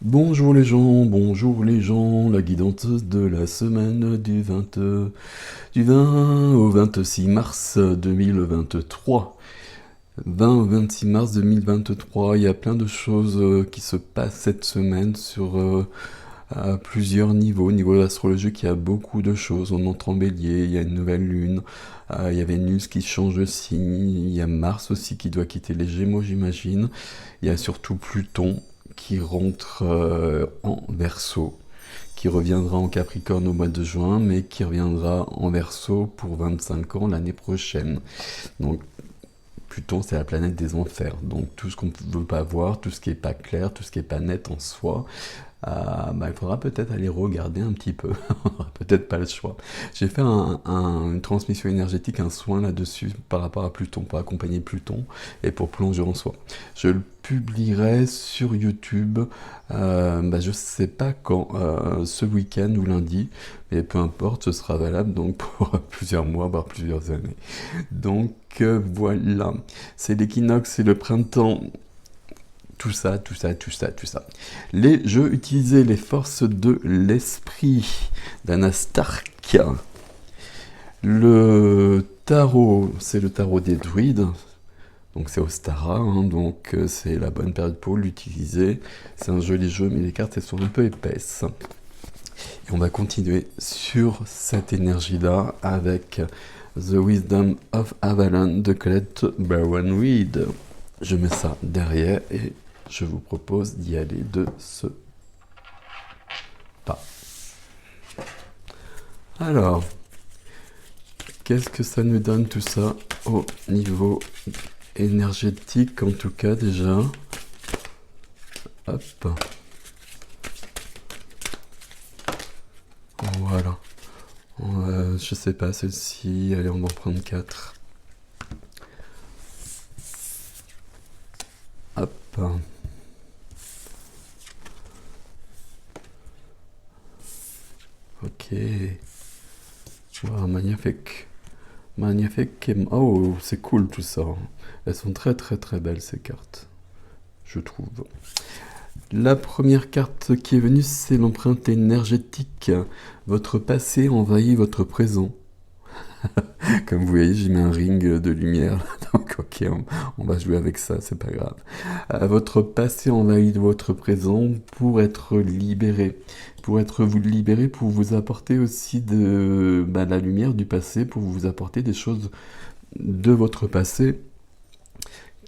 Bonjour les gens, la guidante de la semaine du 20 au 26 mars 2023. 20 au 26 mars 2023, il y a plein de choses qui se passent cette semaine sur à plusieurs niveaux. Au niveau astrologique, il y a beaucoup de choses. On entre en bélier, il y a une nouvelle lune, il y a Vénus qui change de signe, il y a Mars aussi qui doit quitter les Gémeaux, j'imagine. Il y a surtout Pluton qui rentre en Verseau, qui reviendra en Capricorne au mois de juin, mais qui reviendra en Verseau pour 25 ans l'année prochaine. Donc Pluton, c'est la planète des enfers. Donc tout ce qu'on ne veut pas voir, tout ce qui n'est pas clair, tout ce qui n'est pas net en soi, il faudra peut-être aller regarder un petit peu. On n'aura peut-être pas le choix. J'ai fait une transmission énergétique, un soin là-dessus par rapport à Pluton, pour accompagner Pluton et pour plonger en soi. Je le publierai sur YouTube, je sais pas quand, ce week-end ou lundi, mais peu importe, ce sera valable donc pour plusieurs mois, voire plusieurs années. Donc voilà, c'est l'équinoxe, c'est le printemps. Tout ça. Je utilisais les forces de l'esprit d'Anastark. Le tarot, c'est le tarot des druides. Donc c'est Ostara, donc c'est la bonne période pour l'utiliser. C'est un joli jeu, mais les cartes elles sont un peu épaisses. Et on va continuer sur cette énergie-là avec The Wisdom of Avalon de Colette Baron-Reed. Je mets ça derrière et je vous propose d'y aller de ce pas. Alors, qu'est-ce que ça nous donne tout ça au niveau énergétique en tout cas déjà. Hop. Voilà. Je sais pas, celle-ci, allez on va en prendre 4. Hop. Ok. Wow, magnifique. Magnifique. Oh, c'est cool tout ça. Elles sont très très très belles ces cartes, je trouve. La première carte qui est venue, c'est l'empreinte énergétique. Votre passé envahit votre présent. Comme vous voyez, j'ai mis un ring de lumière. Donc ok, on va jouer avec ça, c'est pas grave. Votre passé envahit votre présent pour être libéré. Pour être vous libéré, pour vous apporter aussi de la lumière du passé, pour vous apporter des choses de votre passé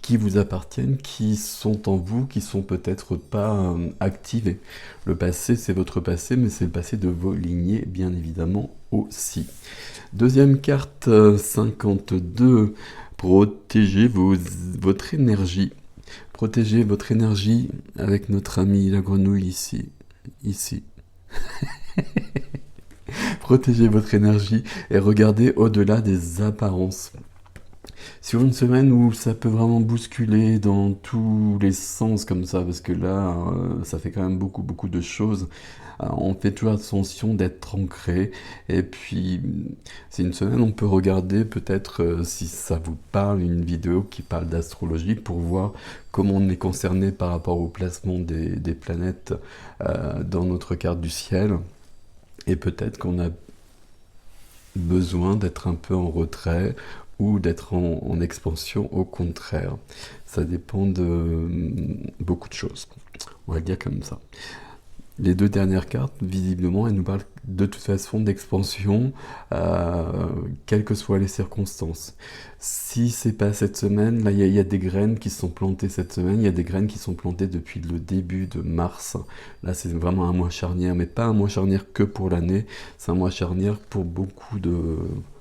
qui vous appartiennent, qui sont en vous, qui sont peut-être pas activées. Le passé, c'est votre passé, mais c'est le passé de vos lignées, bien évidemment, aussi. Deuxième carte, 52. Protégez votre énergie. Protégez votre énergie avec notre ami la grenouille ici. Protégez votre énergie et regardez au-delà des apparences. Sur une semaine où ça peut vraiment bousculer dans tous les sens comme ça, parce que là, ça fait quand même beaucoup de choses. On fait toujours attention d'être ancré. Et puis, c'est une semaine, on peut regarder peut-être, si ça vous parle, une vidéo qui parle d'astrologie pour voir comment on est concerné par rapport au placement des planètes dans notre carte du ciel. Et peut-être qu'on a besoin d'être un peu en retrait ou d'être en expansion au contraire. Ça dépend de beaucoup de choses. On va le dire comme ça. Les deux dernières cartes, visiblement, elles nous parlent de toute façon d'expansion, quelles que soient les circonstances. Si c'est pas cette semaine, là il y a des graines qui sont plantées cette semaine, il y a des graines qui sont plantées depuis le début de mars. Là c'est vraiment un mois charnière, mais pas un mois charnière que pour l'année, c'est un mois charnière pour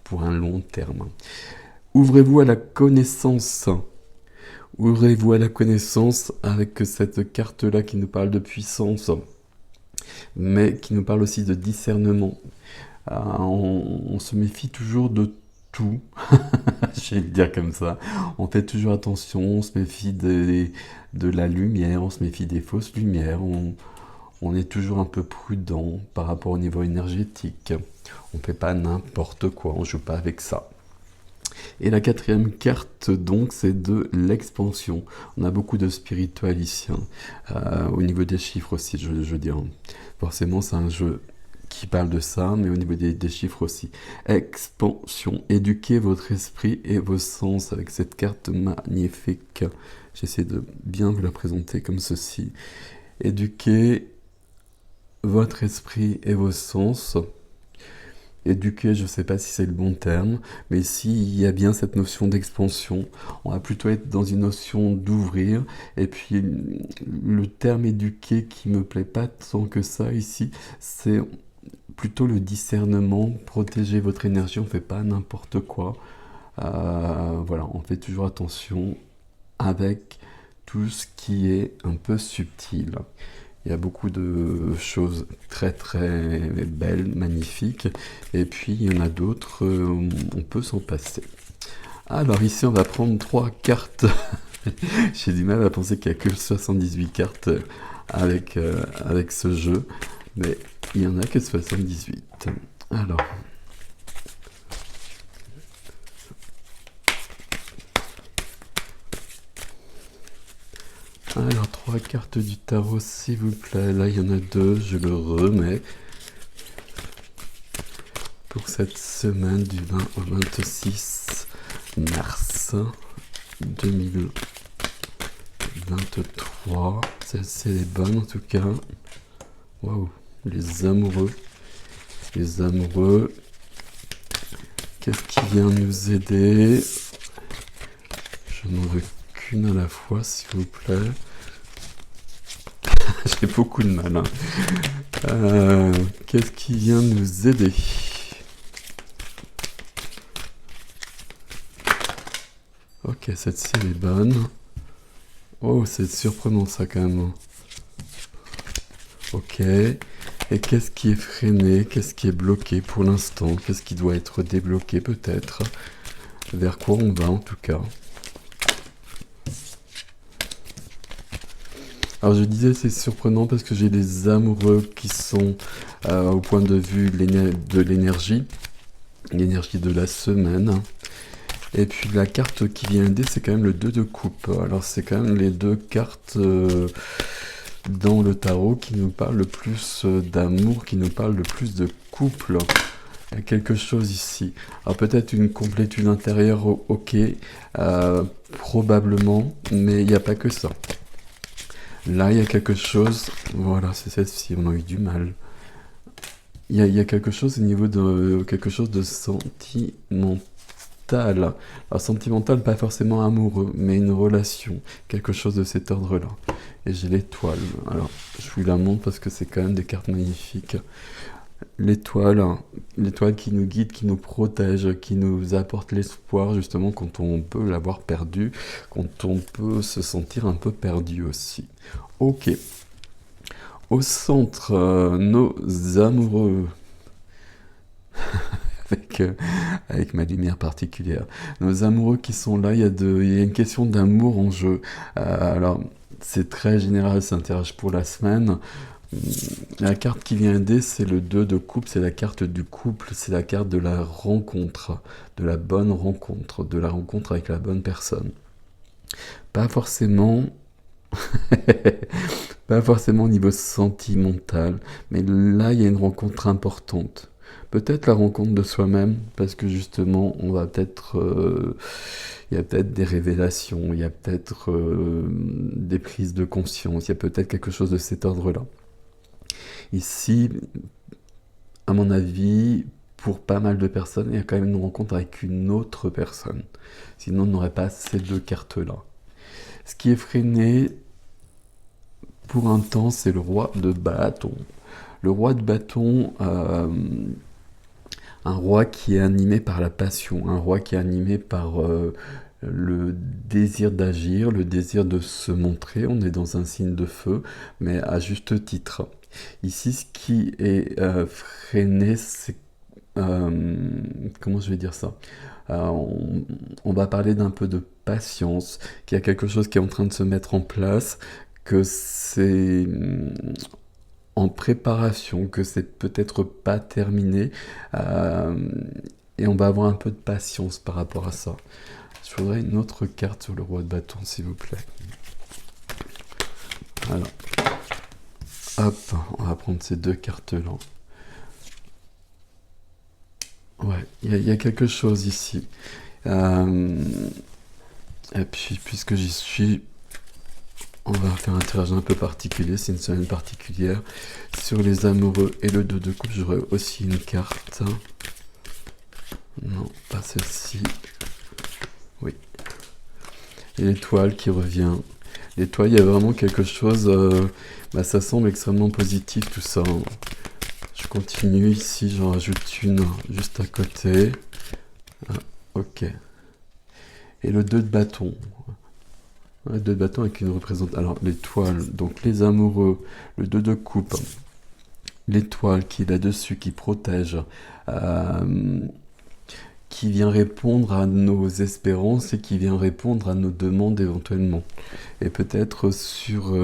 pour un long terme. Ouvrez-vous à la connaissance. Ouvrez-vous à la connaissance avec cette carte-là qui nous parle de puissance, mais qui nous parle aussi de discernement. On se méfie toujours de tout, je vais le dire comme ça. On fait toujours attention, on se méfie de la lumière, on se méfie des fausses lumières, on est toujours un peu prudent par rapport au niveau énergétique. On ne fait pas n'importe quoi, on ne joue pas avec ça. Et la quatrième carte, donc, c'est de l'expansion. On a beaucoup de spirituel ici, hein. Au niveau des chiffres aussi, je veux dire. Forcément, c'est un jeu qui parle de ça, mais au niveau des chiffres aussi. Expansion. Éduquez votre esprit et vos sens avec cette carte magnifique. J'essaie de bien vous la présenter comme ceci. Éduquez votre esprit et vos sens. Éduquer, je ne sais pas si c'est le bon terme, mais ici, il y a bien cette notion d'expansion. On va plutôt être dans une notion d'ouvrir. Et puis, le terme éduquer qui me plaît pas tant que ça ici, c'est plutôt le discernement. Protéger votre énergie, on ne fait pas n'importe quoi. Voilà, on fait toujours attention avec tout ce qui est un peu subtil. Il y a beaucoup de choses très très belles, magnifiques, et puis il y en a d'autres, on peut s'en passer. Alors ici on va prendre 3 cartes. J'ai du mal à penser qu'il n'y a que 78 cartes avec ce jeu, mais il n'y en a que 78. Alors, Alors, 3 cartes du tarot, s'il vous plaît. Là, il y en a 2, je le remets. Pour cette semaine du 20 au 26 mars 2023. C'est les bonnes en tout cas. Waouh, les amoureux. Les amoureux. Qu'est-ce qui vient nous aider? Je n'en veux qu'une à la fois, s'il vous plaît. J'ai beaucoup de mal. Hein. Qu'est-ce qui vient nous aider? Ok, cette-ci elle est bonne. Oh, c'est surprenant ça quand même. Ok. Et qu'est-ce qui est freiné? Qu'est-ce qui est bloqué pour l'instant? Qu'est-ce qui doit être débloqué peut-être? Vers quoi on va en tout cas? Alors je disais c'est surprenant parce que j'ai des amoureux qui sont au point de vue de l'énergie de la semaine. Et puis la carte qui vient aider, c'est quand même le 2 de coupe. Alors c'est quand même les 2 cartes dans le tarot qui nous parlent le plus d'amour, qui nous parlent le plus de couple. Il y a quelque chose ici. Alors peut-être une complétude intérieure, ok, probablement, mais il n'y a pas que ça. Là, il y a quelque chose, voilà, c'est celle-ci, on a eu du mal. Il y a quelque chose au niveau de quelque chose de sentimental. Alors sentimental, pas forcément amoureux, mais une relation, quelque chose de cet ordre-là. Et j'ai l'étoile. Alors, je vous la montre parce que c'est quand même des cartes magnifiques. L'étoile qui nous guide, qui nous protège, qui nous apporte l'espoir justement quand on peut l'avoir perdu, quand on peut se sentir un peu perdu aussi. Ok. Au centre, nos amoureux. avec ma lumière particulière. Nos amoureux qui sont là, il y a une question d'amour en jeu. Alors, c'est très général, ça interroge pour la semaine. La carte qui vient aider, c'est le 2 de coupe, c'est la carte du couple, c'est la carte de la rencontre, de la bonne rencontre, de la rencontre avec la bonne personne. Pas forcément... pas forcément au niveau sentimental, mais là, il y a une rencontre importante. Peut-être la rencontre de soi-même, parce que justement, on va peut-être... il y a peut-être des révélations, il y a peut-être des prises de conscience, il y a peut-être quelque chose de cet ordre-là. Ici, à mon avis, pour pas mal de personnes, il y a quand même une rencontre avec une autre personne. Sinon, on n'aurait pas ces 2 cartes-là. Ce qui est freiné pour un temps, c'est le roi de bâton. Le roi de bâton, un roi qui est animé par la passion, un roi qui est animé par le désir d'agir, le désir de se montrer. On est dans un signe de feu, mais à juste titre. Ici, ce qui est freiné, c'est... comment je vais dire ça? On va parler d'un peu de patience, qu'il y a quelque chose qui est en train de se mettre en place, que c'est en préparation, que c'est peut-être pas terminé. Et on va avoir un peu de patience par rapport à ça. Je voudrais une autre carte sur le roi de bâton, s'il vous plaît. Alors, hop, on va prendre ces deux cartes-là. Ouais, il y a quelque chose ici. Et puis, puisque j'y suis, on va faire un tirage un peu particulier, c'est une semaine particulière. Sur les amoureux et le 2 de coupe, j'aurai aussi une carte. Non, pas celle-ci. Oui. Et l'étoile qui revient. L'étoile, il y a vraiment quelque chose... ça semble extrêmement positif tout ça. Je continue ici, j'en rajoute une juste à côté. Ah, ok. Et le 2 de bâton. Le 2 de bâton avec une représentation... Alors, l'étoile, donc les amoureux, le 2 de coupe, l'étoile qui est là-dessus, qui protège, qui vient répondre à nos espérances et qui vient répondre à nos demandes éventuellement. Et peut-être sur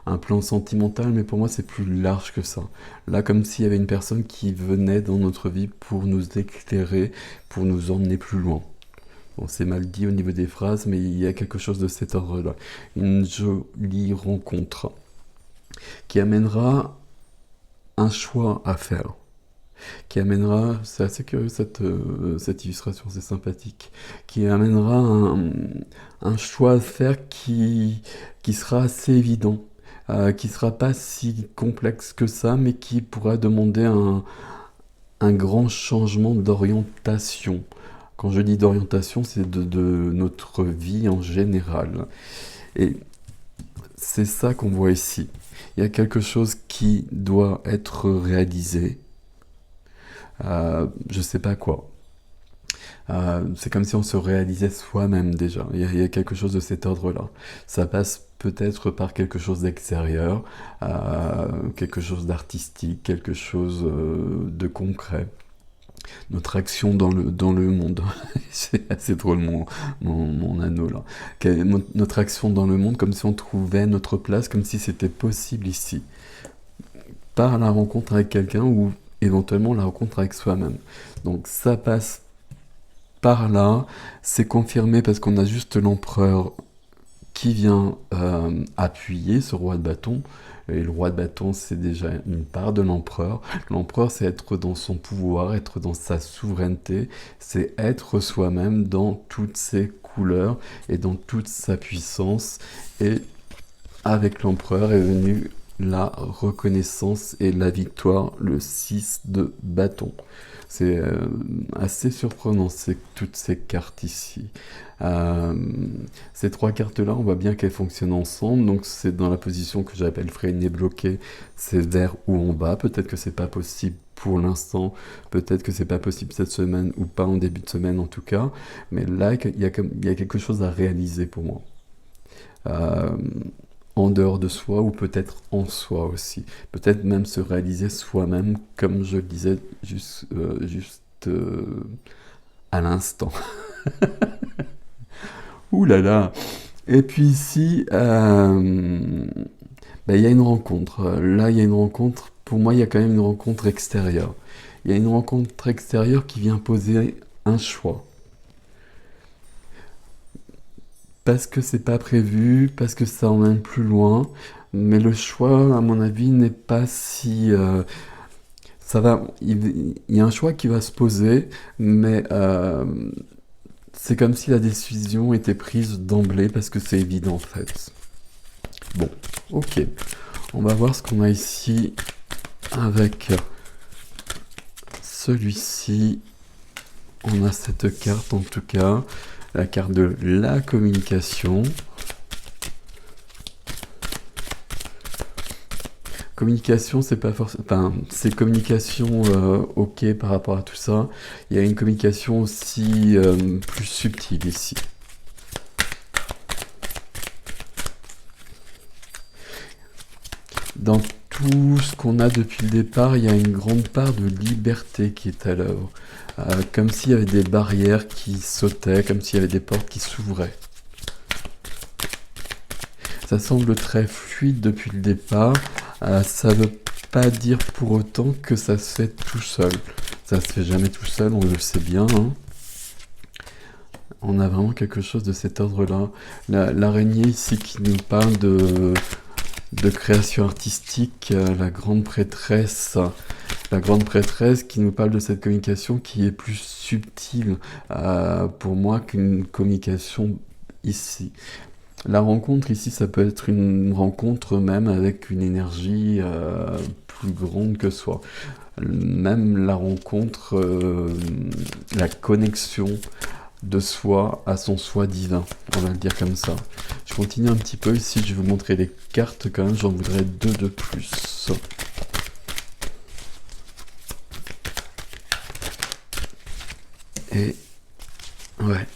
un plan sentimental, mais pour moi c'est plus large que ça. Là, comme s'il y avait une personne qui venait dans notre vie pour nous éclairer, pour nous emmener plus loin. Bon, c'est mal dit au niveau des phrases, mais il y a quelque chose de cet ordre-là. Une jolie rencontre qui amènera un choix à faire. Qui amènera, c'est assez curieux cette illustration, c'est sympathique, qui amènera un choix à faire qui sera assez évident, qui sera pas si complexe que ça, mais qui pourra demander un grand changement d'orientation. Quand je dis d'orientation, c'est de notre vie en général. Et c'est ça qu'on voit ici. Il y a quelque chose qui doit être réalisé. Je sais pas quoi. C'est comme si on se réalisait soi-même déjà. Il y a quelque chose de cet ordre-là. Ça passe peut-être par quelque chose d'extérieur, quelque chose d'artistique, quelque chose de concret. Notre action dans le monde. C'est assez drôle mon anneau là. Notre action dans le monde comme si on trouvait notre place, comme si c'était possible ici. Par la rencontre avec quelqu'un ou éventuellement la rencontre avec soi-même. Donc ça passe par là, c'est confirmé parce qu'on a juste l'empereur qui vient appuyer ce roi de bâton. Et le roi de bâton, c'est déjà une part de l'empereur. L'empereur, c'est être dans son pouvoir, être dans sa souveraineté, c'est être soi-même dans toutes ses couleurs et dans toute sa puissance. Et avec l'empereur est venue la reconnaissance et la victoire, le 6 de bâton. C'est assez surprenant, toutes ces cartes ici. Ces trois cartes-là, on voit bien qu'elles fonctionnent ensemble, donc c'est dans la position que j'appelle freiner bloqué, c'est vers où on va. Peut-être que c'est pas possible pour l'instant, peut-être que c'est pas possible cette semaine ou pas en début de semaine en tout cas, mais là, il y a quelque chose à réaliser pour moi. En dehors de soi ou peut-être en soi aussi. Peut-être même se réaliser soi-même, comme je le disais juste à l'instant. Ouh là là. Et puis ici, il y a une rencontre. Là, il y a une rencontre. Pour moi, il y a quand même une rencontre extérieure. Il y a une rencontre extérieure qui vient poser un choix. Parce que c'est pas prévu, parce que ça emmène plus loin, mais le choix, à mon avis, n'est pas si... il y a un choix qui va se poser, mais c'est comme si la décision était prise d'emblée, parce que c'est évident en fait. Bon, ok. On va voir ce qu'on a ici avec celui-ci. On a cette carte en tout cas. La carte de la communication. Communication, c'est pas forcément... Enfin, c'est communication ok par rapport à tout ça. Il y a une communication aussi plus subtile ici. Dans tout ce qu'on a depuis le départ, il y a une grande part de liberté qui est à l'œuvre. Comme s'il y avait des barrières qui sautaient, comme s'il y avait des portes qui s'ouvraient. Ça semble très fluide depuis le départ. Ça ne veut pas dire pour autant que ça se fait tout seul. Ça se fait jamais tout seul, on le sait bien, hein. On a vraiment quelque chose de cet ordre-là. L'araignée ici qui nous parle de création artistique, la grande prêtresse. La grande prêtresse qui nous parle de cette communication qui est plus subtile pour moi qu'une communication ici. La rencontre ici, ça peut être une rencontre même avec une énergie plus grande que soi. Même la rencontre, la connexion de soi à son soi divin, on va le dire comme ça. Je continue un petit peu ici, je vais vous montrer les cartes quand même, j'en voudrais 2 de plus. Et ouais.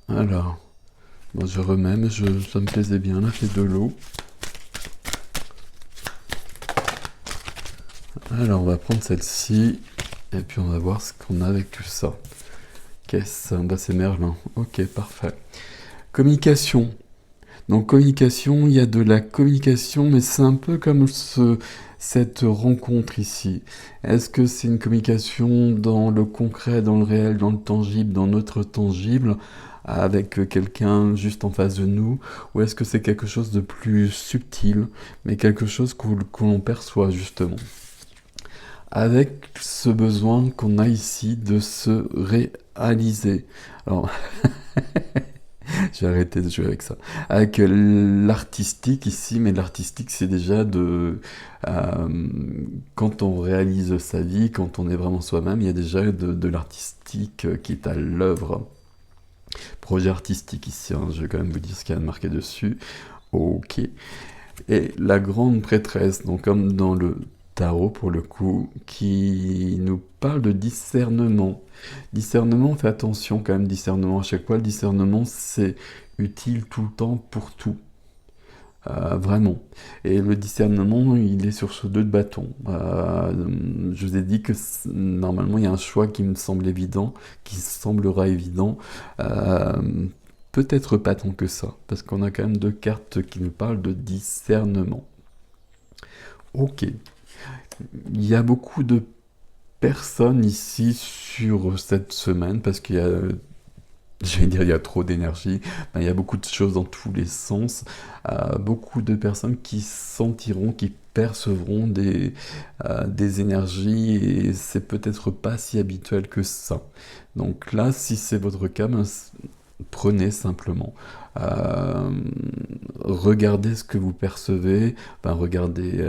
Alors, bon, je remets, mais ça me plaisait bien, là, c'est de l'eau. Alors, on va prendre celle-ci, et puis on va voir ce qu'on a avec tout ça. Qu'est-ce? Bah, c'est Merlin. Ok, parfait. Communication. Donc, communication, il y a de la communication, mais c'est un peu comme cette rencontre ici. Est-ce que c'est une communication dans le concret, dans le réel, dans le tangible, dans notre tangible, avec quelqu'un juste en face de nous, ou est-ce que c'est quelque chose de plus subtil, mais quelque chose que l'on perçoit justement, avec ce besoin qu'on a ici de se réaliser. Alors, j'ai arrêté de jouer avec ça. Avec l'artistique ici, mais l'artistique c'est déjà quand on réalise sa vie, quand on est vraiment soi-même, il y a déjà de l'artistique qui est à l'œuvre. Projet artistique ici, hein, je vais quand même vous dire ce qu'il y a marqué dessus. Ok. Et la grande prêtresse, donc comme dans le tarot pour le coup, qui nous parle de discernement. Discernement, fais attention quand même, discernement à chaque fois. Le discernement, c'est utile tout le temps pour tout. Vraiment. Et le discernement, il est sur ce 2 de bâton. Je vous ai dit que normalement, il y a un choix qui me semble évident, qui semblera évident. Peut-être pas tant que ça, parce qu'on a quand même 2 cartes qui nous parlent de discernement. Ok. Il y a beaucoup de personnes ici sur cette semaine, parce qu'il y a, je vais dire, il y a trop d'énergie. Ben, il y a beaucoup de choses dans tous les sens. Beaucoup de personnes qui sentiront, qui percevront des énergies, et c'est peut-être pas si habituel que ça. Donc là, si c'est votre cas, ben, prenez simplement. Regardez ce que vous percevez, ben, regardez,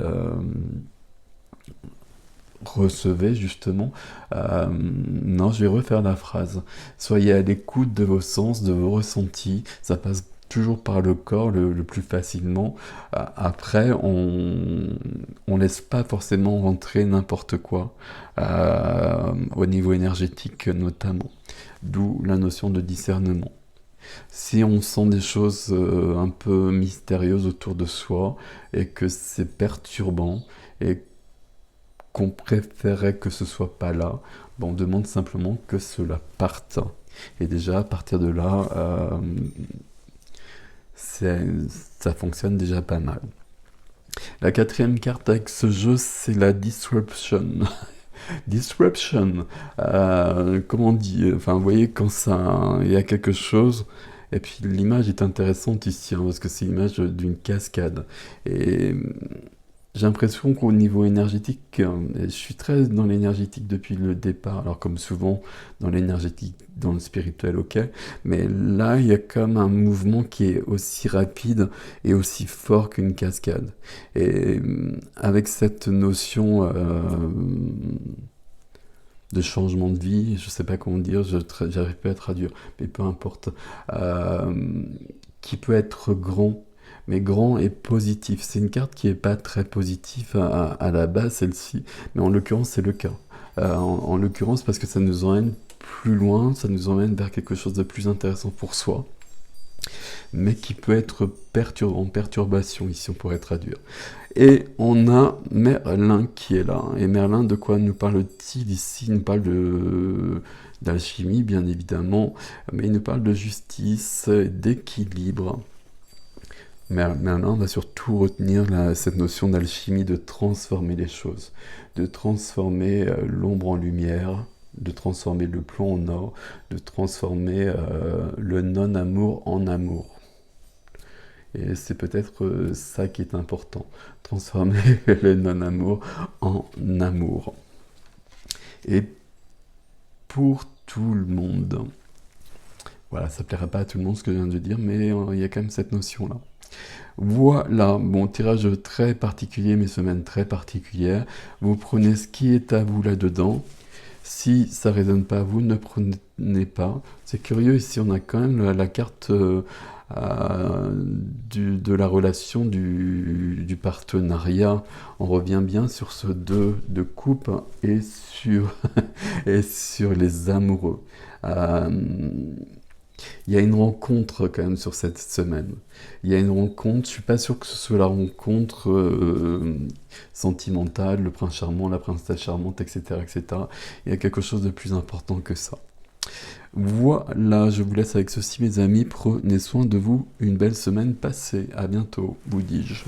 recevez justement. Non, je vais refaire la phrase. Soyez à l'écoute de vos sens, de vos ressentis. Ça passe toujours par le corps le plus facilement. Après, on laisse pas forcément rentrer n'importe quoi, au niveau énergétique notamment. D'où la notion de discernement. Si on sent des choses un peu mystérieuses autour de soi et que c'est perturbant et qu'on préférait que ce soit pas là, ben on demande simplement que cela parte. Et déjà, à partir de là, ça fonctionne déjà pas mal. La 4e carte avec ce jeu, c'est la Disruption. Disruption, comment on dit, enfin, vous voyez, quand il y a quelque chose, et puis l'image est intéressante ici, hein, parce que c'est l'image d'une cascade. Et j'ai l'impression qu'au niveau énergétique, je suis très dans l'énergétique depuis le départ, alors comme souvent dans l'énergétique, dans le spirituel, ok, mais là il y a comme un mouvement qui est aussi rapide et aussi fort qu'une cascade. Et avec cette notion de changement de vie, je sais pas comment dire, j'arrive pas à traduire, mais peu importe, qui peut être grand, mais grand et positif. C'est une carte qui est pas très positive à la base, celle-ci, mais en l'occurrence, c'est le cas. En l'occurrence, parce que ça nous emmène plus loin, ça nous emmène vers quelque chose de plus intéressant pour soi, mais qui peut être en perturbation, ici on pourrait traduire. Et on a Merlin qui est là. Et Merlin, de quoi nous parle-t-il ici? Il nous parle d'alchimie, bien évidemment, mais il nous parle de justice, d'équilibre. Mais maintenant, on va surtout retenir cette notion d'alchimie, de transformer les choses, de transformer l'ombre en lumière, de transformer le plomb en or, de transformer le non-amour en amour. Et c'est peut-être ça qui est important, transformer le non-amour en amour. Et pour tout le monde. Voilà, ça plaira pas à tout le monde ce que je viens de dire, mais il y a quand même cette notion-là. Voilà, bon, tirage très particulier, mes semaines très particulières. Vous prenez ce qui est à vous là-dedans. Si ça ne résonne pas à vous, ne prenez pas. C'est curieux, ici on a quand même la carte de la relation, du partenariat. On revient bien sur ce 2 de coupe et sur, et sur les amoureux. Euh, il y a une rencontre quand même sur cette semaine. Il y a une rencontre, je suis pas sûr que ce soit la rencontre sentimentale, le prince charmant, la princesse charmante, etc., etc. Il y a quelque chose de plus important que ça. Voilà, je vous laisse avec ceci mes amis, prenez soin de vous, une belle semaine passée, à bientôt, vous dis-je.